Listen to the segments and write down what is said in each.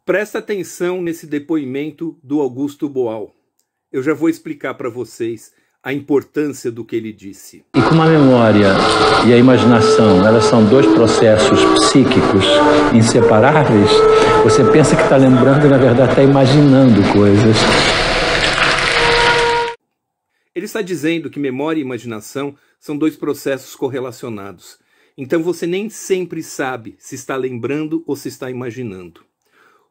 Presta atenção nesse depoimento do Augusto Boal. Eu já vou explicar para vocês a importância do que ele disse. E como a memória e a imaginação, elas são dois processos psíquicos inseparáveis, você pensa que está lembrando e na verdade está imaginando coisas. Ele está dizendo que memória e imaginação são dois processos correlacionados. Então você nem sempre sabe se está lembrando ou se está imaginando.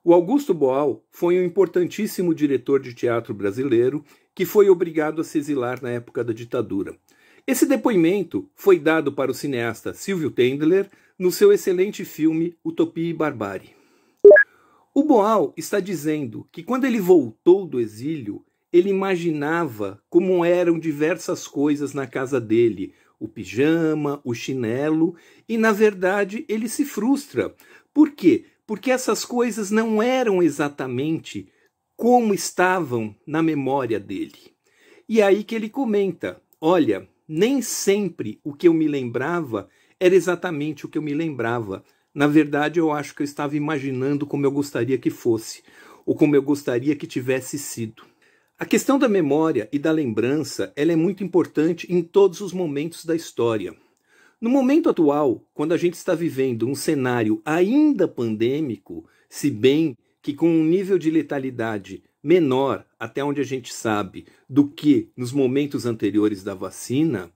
O Augusto Boal foi um importantíssimo diretor de teatro brasileiro que foi obrigado a se exilar na época da ditadura. Esse depoimento foi dado para o cineasta Silvio Tendler no seu excelente filme Utopia e Barbárie. O Boal está dizendo que quando ele voltou do exílio, ele imaginava como eram diversas coisas na casa dele, o pijama, o chinelo, e na verdade ele se frustra. Por quê? Porque essas coisas não eram exatamente como estavam na memória dele. E aí que ele comenta, olha, nem sempre o que eu me lembrava era exatamente o que eu me lembrava. Na verdade, eu acho que eu estava imaginando como eu gostaria que fosse, ou como eu gostaria que tivesse sido. A questão da memória e da lembrança, ela é muito importante em todos os momentos da história. No momento atual, quando a gente está vivendo um cenário ainda pandêmico, se bem que com um nível de letalidade menor, até onde a gente sabe, do que nos momentos anteriores da vacina,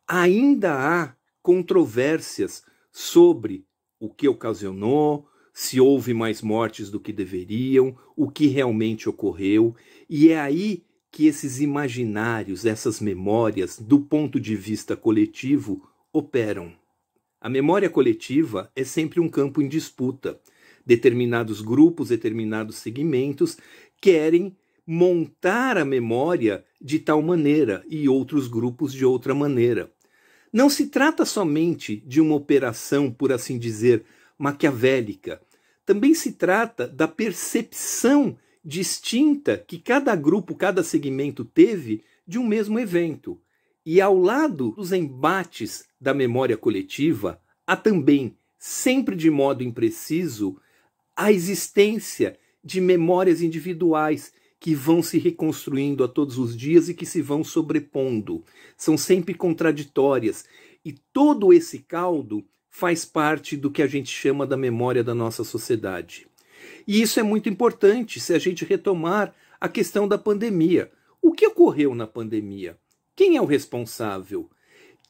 ainda há controvérsias sobre o que ocasionou, se houve mais mortes do que deveriam, o que realmente ocorreu, e é aí que esses imaginários, essas memórias, do ponto de vista coletivo, operam. A memória coletiva é sempre um campo em disputa. Determinados grupos, determinados segmentos querem montar a memória de tal maneira e outros grupos de outra maneira. Não se trata somente de uma operação, por assim dizer, maquiavélica. Também se trata da percepção distinta que cada grupo, cada segmento teve de um mesmo evento. E ao lado dos embates da memória coletiva, há também, sempre de modo impreciso, a existência de memórias individuais que vão se reconstruindo a todos os dias e que se vão sobrepondo. São sempre contraditórias. E todo esse caldo faz parte do que a gente chama da memória da nossa sociedade. E isso é muito importante se a gente retomar a questão da pandemia. O que ocorreu na pandemia? Quem é o responsável?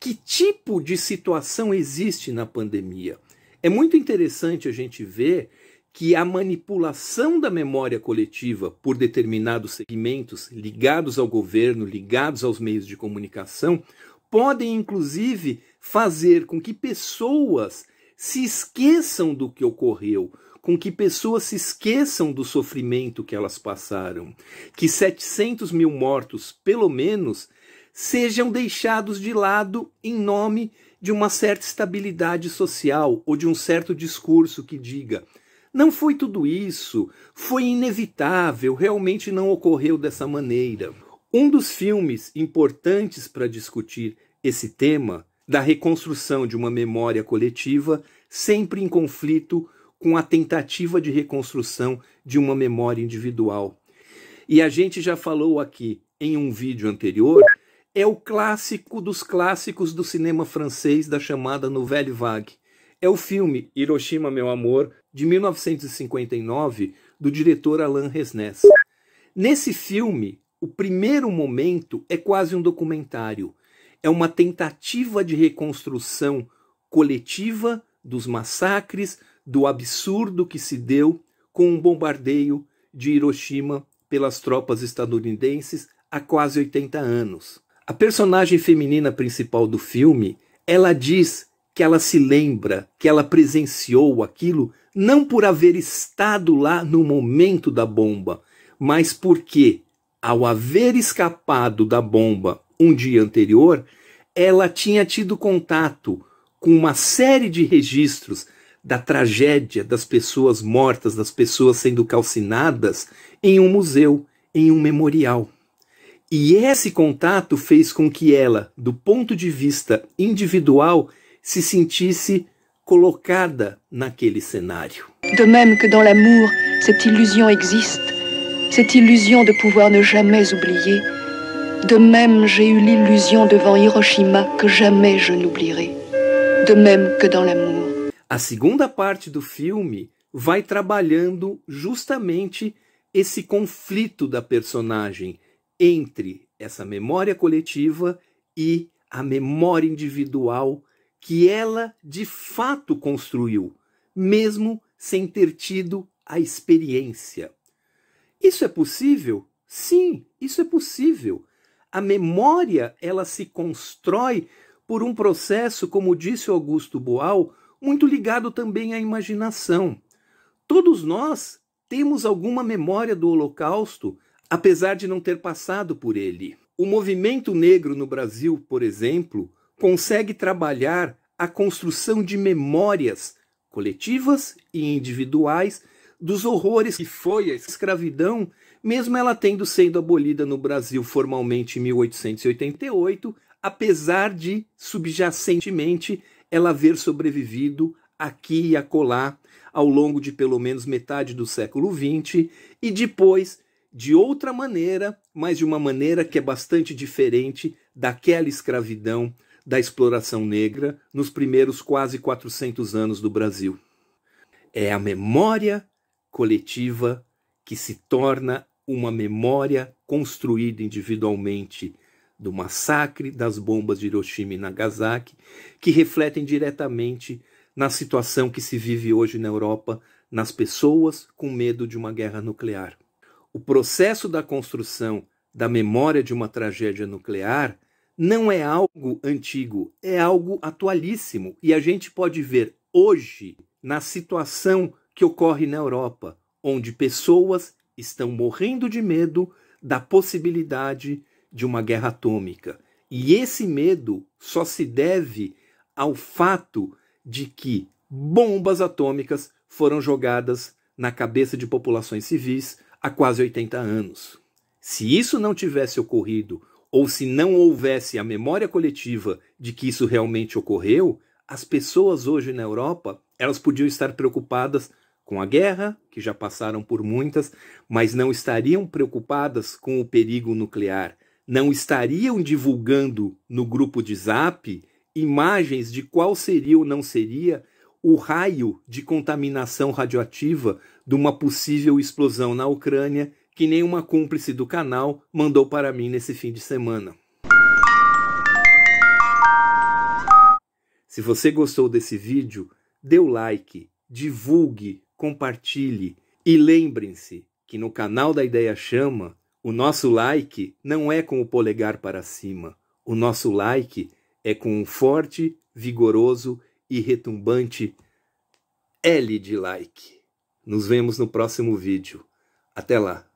Que tipo de situação existe na pandemia? É muito interessante a gente ver que a manipulação da memória coletiva por determinados segmentos ligados ao governo, ligados aos meios de comunicação, podem inclusive fazer com que pessoas se esqueçam do que ocorreu, com que pessoas se esqueçam do sofrimento que elas passaram, que 700 mil mortos, pelo menos, sejam deixados de lado em nome de uma certa estabilidade social ou de um certo discurso que diga: não foi tudo isso, foi inevitável, realmente não ocorreu dessa maneira. Um dos filmes importantes para discutir esse tema da reconstrução de uma memória coletiva, sempre em conflito com a tentativa de reconstrução de uma memória individual. E a gente já falou aqui em um vídeo anterior, é o clássico dos clássicos do cinema francês da chamada Nouvelle Vague. É o filme Hiroshima, Meu Amor, de 1959, do diretor Alain Resnais. Nesse filme, o primeiro momento é quase um documentário. É uma tentativa de reconstrução coletiva dos massacres, do absurdo que se deu com o bombardeio de Hiroshima pelas tropas estadunidenses há quase 80 anos. A personagem feminina principal do filme, ela diz que ela se lembra, que ela presenciou aquilo, não por haver estado lá no momento da bomba, mas porque, ao haver escapado da bomba um dia anterior, ela tinha tido contato com uma série de registros da tragédia das pessoas mortas, das pessoas sendo calcinadas, em um museu, em um memorial. E esse contato fez com que ela, do ponto de vista individual, se sentisse colocada naquele cenário. De même que dans l'amour, cette illusion existe, cette illusion de pouvoir ne jamais oublier. De même, j'ai eu l'illusion devant Hiroshima que jamais je n'oublierai. De même que dans l'amour. A segunda parte do filme vai trabalhando justamente esse conflito da personagem entre essa memória coletiva e a memória individual que ela de fato construiu, mesmo sem ter tido a experiência. Isso é possível? Sim, isso é possível. A memória, ela se constrói por um processo, como disse Augusto Boal, muito ligado também à imaginação. Todos nós temos alguma memória do Holocausto, apesar de não ter passado por ele. O movimento negro no Brasil, por exemplo, consegue trabalhar a construção de memórias coletivas e individuais dos horrores que foi a escravidão, mesmo ela tendo sido abolida no Brasil formalmente em 1888, apesar de, subjacentemente, ela haver sobrevivido aqui e acolá ao longo de pelo menos metade do século XX e depois, de outra maneira, mas de uma maneira que é bastante diferente daquela escravidão da exploração negra nos primeiros quase 400 anos do Brasil. É a memória coletiva que se torna uma memória construída individualmente do massacre das bombas de Hiroshima e Nagasaki, que refletem diretamente na situação que se vive hoje na Europa, nas pessoas com medo de uma guerra nuclear. O processo da construção da memória de uma tragédia nuclear não é algo antigo, é algo atualíssimo. E a gente pode ver hoje, na situação que ocorre na Europa, onde pessoas estão morrendo de medo da possibilidade de uma guerra atômica. E esse medo só se deve ao fato de que bombas atômicas foram jogadas na cabeça de populações civis há quase 80 anos. Se isso não tivesse ocorrido, ou se não houvesse a memória coletiva de que isso realmente ocorreu, as pessoas hoje na Europa, elas podiam estar preocupadas com a guerra, que já passaram por muitas, mas não estariam preocupadas com o perigo nuclear, não estariam divulgando no grupo de Zap imagens de qual seria ou não seria o raio de contaminação radioativa de uma possível explosão na Ucrânia, que nenhuma cúmplice do canal mandou para mim nesse fim de semana. Se você gostou desse vídeo, dê o like, divulgue, compartilhe e lembrem-se que no canal da Ideia Chama, o nosso like não é com o polegar para cima, o nosso like é com um forte, vigoroso e retumbante L de like. Nos vemos no próximo vídeo. Até lá!